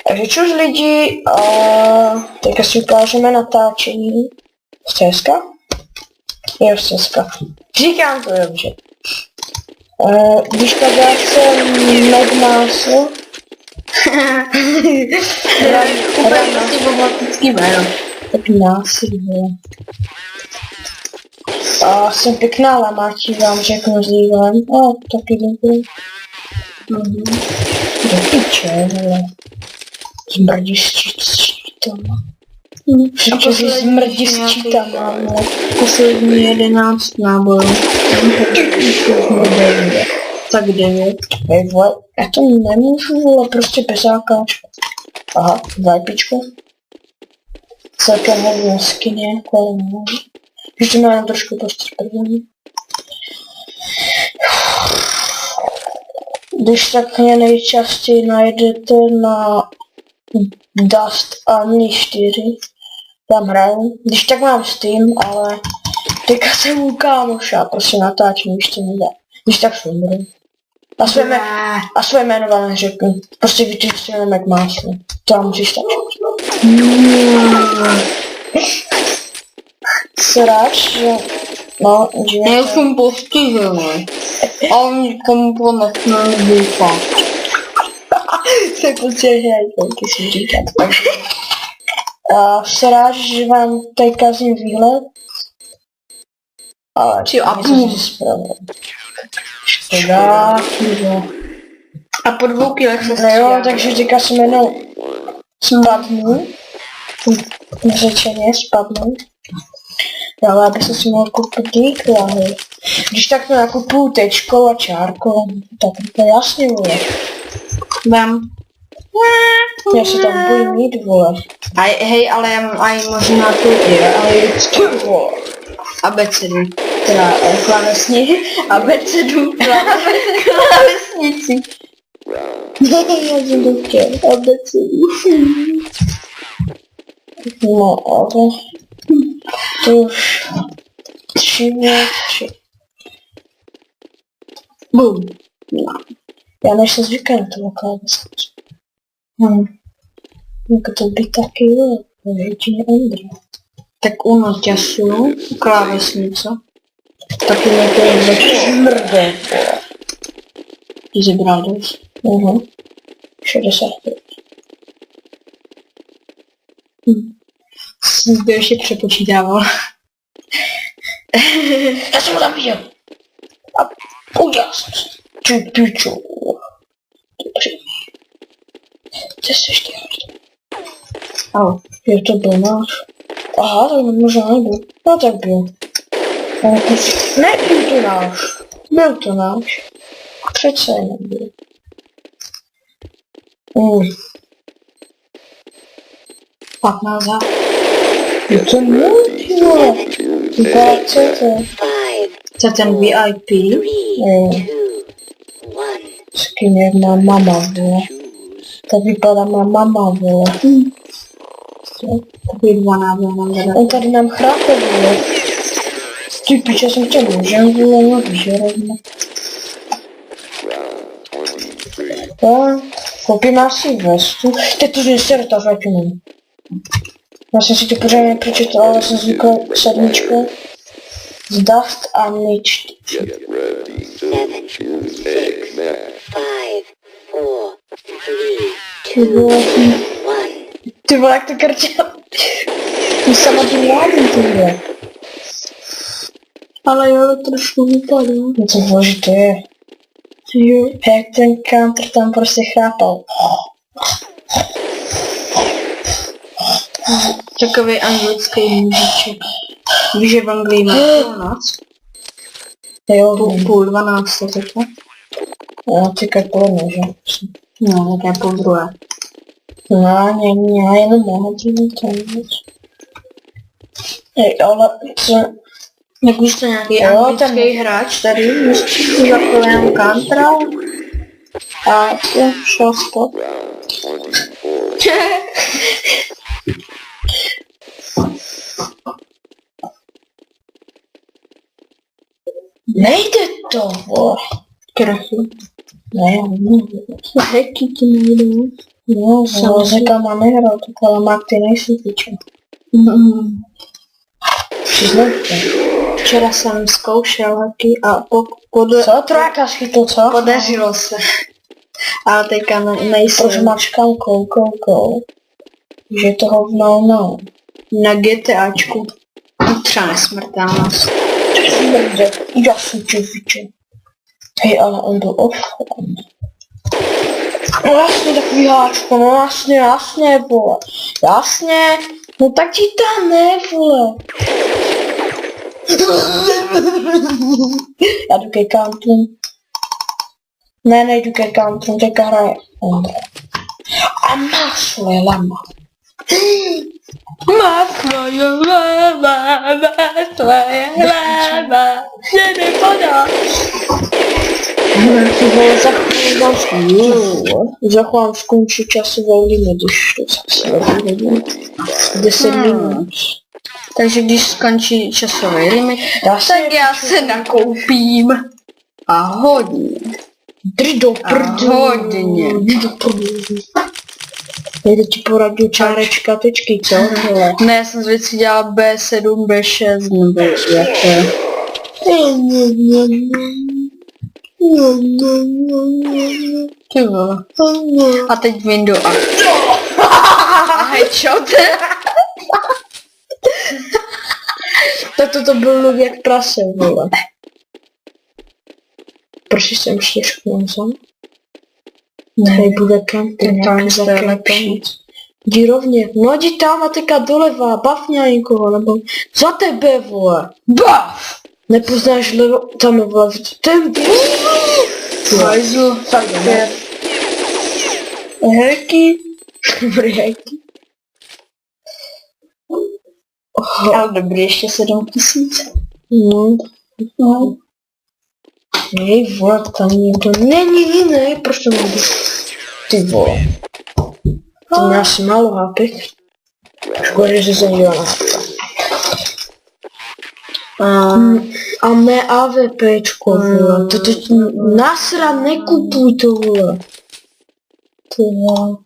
Takže čus lidi, a teďka si ukážeme natáčení z CSka. Jo, z CSka. Říkám to dobře. Když já jsem Medmásl. Úplně prostě bombastický jméno. Tak násilně. A jsem pěkná lamáčí, vám řeknu s líbem. A taky děkuji. Do piče, hele. Zmrdíš s čítama. Všichni zmrdí s čítama, ale poslední 11 nábojů. Tak 9. Hej vole, já to nemůžu, vole, prostě bez zákáčka. Aha, vajpičko. Celkem hodně skinny, jako když to mám trošku postrpění. Když tak mě nejčastěji najdete na Dust Army 4. Tam hraju. Když tak mám Steam, ale teďka jsem u kámoša, prostě natáčím, když to nedá. Když tak šumru. A své jméno vám neřeknu. Prostě vyčistíme jak máslo. To vám musí stačit. Sráč, že... No, že... Já jsem postižený. A on nikomu to nesmí říkat. Se postižený, kolik si říkat. Sráč, že vám tady kazím výlet. Ale... Či a půl. Škoda, jo. A po 2 kilech se No jo, takže teďka jsem jenom spadnu. Řečeně spadnu. Ale aby se si mohl koupit díkláhy. Když tak to nakupuju tečkou a čárkou, tak to jasně, vole. Vem. Já se tam bojím mít, vole. A hej, ale já mám aj možná tu ale je to, vole. Abecedu. Teda klávesní, abecedu, klávesnici. Já jsem to chtěl, abecedu. No, ale... To už... 3. Bum. Já než se zvykám na toho klávesnici. Jako to by taky jo, jedině Ondra. Tak u noťasu, klávesnice. Taky mě to je zmrde. Ty zebral dost. 65. Jsem to ještě přepočítával. Já jsem ho tam viděl. A udělal jsem se. Ty pičo. Dobře. Co jsi ještě Ano. Je to byl náš. Aha, tak možná nebyl. No tak byl. Ne, byl to náš. Byl to náš. Přece nebyl. Pak nazad. Je to můj, vole. Vypadá, co je to? Co ten VIP? Skin jak má mama, vole. Tak vypadá má mama, vole. Takový 2 náboj mám zadat. On tady nám chrápe, vole. Ty piče, jsem chtěl můžem, vole, no víš, rovně. Koupím asi vestu. Teď tu inserta zatím. Já jsem si to pořádně přečetl, ale jsem zvykl 7. Z Dust a Nič. Ty vole, jak to krčel. Ty sama tím mládím, ty vole. Ale jo, trošku vypadá. Něco důležité je. Jak ten counter tam prostě chápal. Takový anglický mužiček. Víš, že v Anglii má noc? Jo, Půl 12 to řekla. no, tyka poledne, že? No, tak je půl 2. No, ne, jenom mohu to nic. Ej, ale co... Jak už to nějaký Jo, anglický hráč tady, musíš jako jenom Counter A jo, šel stop. Nejde to, vole. Krachy. Ne, Heky ti nejdou. no, Řeka má nehrál, tak ale Mark, ty nejsi pičo. Přiznejte. Včera jsem zkoušel heky a Co? Trojka schytl, co? podařilo se. Ale teďka nejsem. Proč mačkám kou. Že to hovno, no. Na GTAčku. Třeba nesmrtelnost. Smrde, jasný čověče. Hej, ale on byl offline. No jasně, takový háčko, no jasně, vole. Jasně, no tak ti tam ne, vole. Já jdu ke countru. Ne, nejdu ke countru, teďka hraje Ondra. A má svoje lama. Má svoje lama, že nepodá. Ty vole, za chvíli skončí časový limit, když to zase hodně. 10 minut. Takže když skončí časový limit, Tak já se nakoupím. A hodně. Drž do prdu. Hodně. Nejde ti poradit čárečka, tečky, co? Hele. Ne, já jsem vždycky dělala B7, B6, nebo jak to je. Ty vole. A teď window a... A headshot. Tak to byl luk jak prase, vole. Proč jsem štěžku sám? Tady bude camping, To nějaký je lepší. Jdi rovně, no jdi tam a teďka doleva, bav někoho, nebo za tebe, vole. Bav! Nepoznáš levo, tam je vole, ten Hajzlu, tak je. Heky. Dobrý heky. Ale dobrý, ještě 7000. No. Hej, vole, tam někdo není jiný, proč to mám být? Ty vole. To má asi málo HP. Škoda, že jsem dělala HP. A ne AVPčko, vole. To nasra, nekupuj to, vole. Ty vole.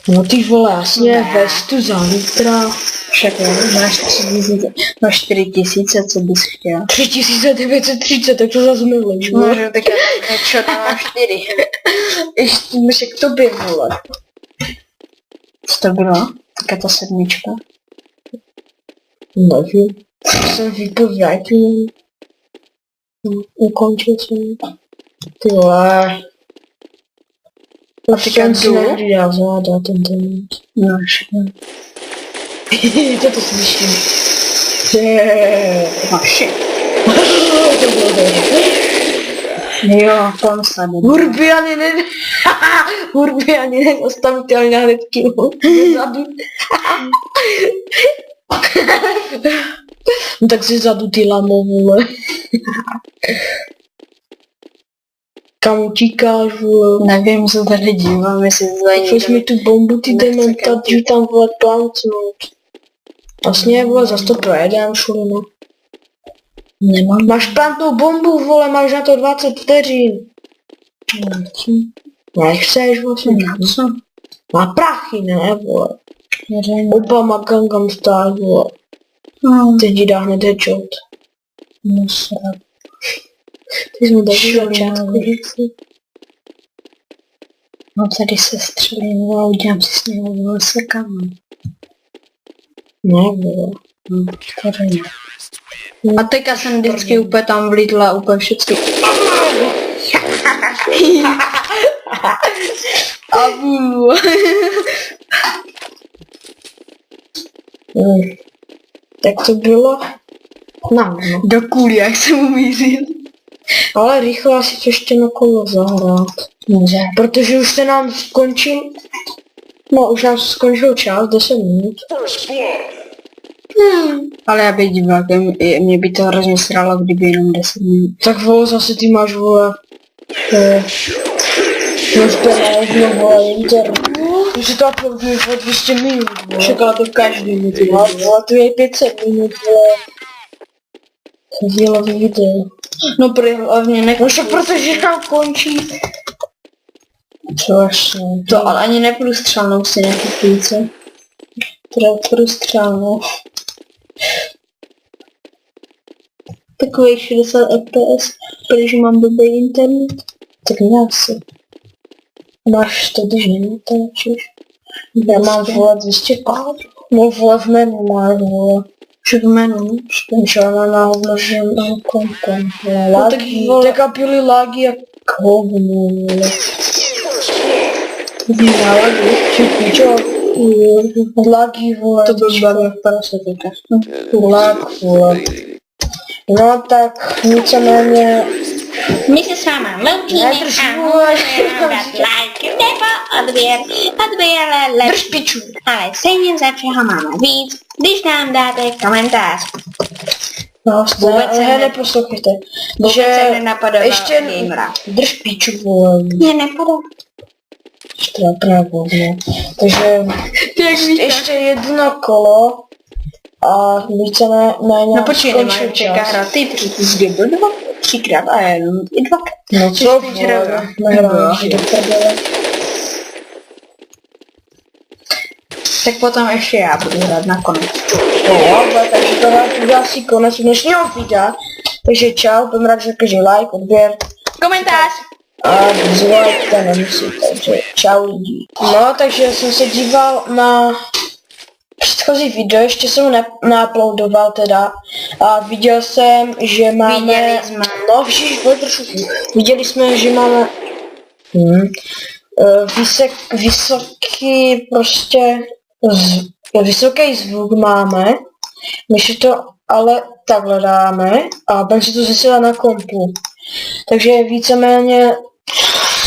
No ty vole, jasně, vestu za litra. Však jo, máš 3000, máš 4000, co bys chtěl? 3930, tak to zase milíš, Můžu vole. teďka headshot na 4. Ještě může k tobě, vole. Co to bylo? Taká ta 7. Nevím. Jsem vypověděl. Ukončil jsem. Ty vole. A teďka jsem si jdu? nehlídal zvládá ten ten. No, všechno. To slyším. Vaši. Jo, tam se jde. Hurbiany nezastavitelně hned kilo. Zadu. No tak si zadu ty lamo, vole. Kam utíkáš, vole? Nevím, co tady dívám, jestli to tady Přes mi tu bombu, ty nechce dementa, kempit. jdu tam, vole, plancnout. Vlastně, vole, zas to projedem, šulino. nemám. Máš plantnou bombu, vole, máš na to 20 vteřin. Nechceš, vlastně. Na co? Má prachy, ne, vole. Veřejně. Obama Gangnam Style, vole. Teď ti dá hned headshot. Musel. Ty jsme taky Šulino. začátku říci. No tady se střelím, a udělám si s něho sekám. Ne, vole. Tady ne. A teďka jsem vždycky úplně tam vlítla, úplně všechny. A vůl. Tak to bylo? No. Do kůly, jak jsem umířil. Ale rychle asi to ještě na kolo zahrát. Může. Protože už se nám skončil... No, už nám skončil čas, 10 minut. Ale já bych divákem, mě by to hrozně sralo, kdyby jenom 10 minut. Tak vole, zase ty máš, vole... Už to nejedno, vole, inter. Už si to uploaduješ o 200 minut, vole. Čekala to každý mi ty Vole, to je 500 minut, vole. chvílový video. No hlavně ne. No však protože nám končí. Co vlastně? To ale ani neprůstřelnou si nekupujte. Teda průstřelnou. Takových 60 fps, protože mám blbý internet. Tak ne asi. Máš to, když nenatáčíš. Já mám vole 200 kádrů. No vole v menu máš vole. Že v menu. Skončila na hovno, že mám kompem. No tak Lágy, vole. tak kapily lágy jak hovno. Vnímá lagy. Čo? Lágy vole. To byl barvě parasetika. Lák vole. No tak nicméně. My se s váma loučíme Nedrž, a vole. můžeme vám dát like nebo odběr lepší. Drž piču. Ale stejně za čeho máme víc, když nám dáte komentář. No, Vůbec se ne, neposlouchejte. Vůbec se nenapadá ještě gamera. drž píču, vole. Mě nepadá. Štrapné hovno. Takže ještě jedno kolo a víceméně No počkej, skončil nemáš čeká čas. hrát ty, protože ty jsi byl 3krát a jenom i 2krát. No co, vole, nehrám do prdele. Tak potom ještě já budu hrát nakonec. No, ale takže tohle bude asi konec dnešního videa. Takže čau, budem rád, že každý like, odběr Komentář! a dislike nemusíte, takže čau lidi. No, takže jsem se díval na předchozí video, ještě jsem ho neuploadoval teda a viděl jsem, že máme... Viděli jsme. No, viděli jsme, že máme vysoký prostě vysoký zvuk máme, my si to ale takhle dáme a pak si to zesílá na kompu. Takže víceméně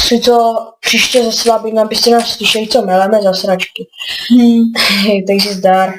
si to příště zaslabíme, abyste nás slyšeli, co meleme za sračky. Takže zdar.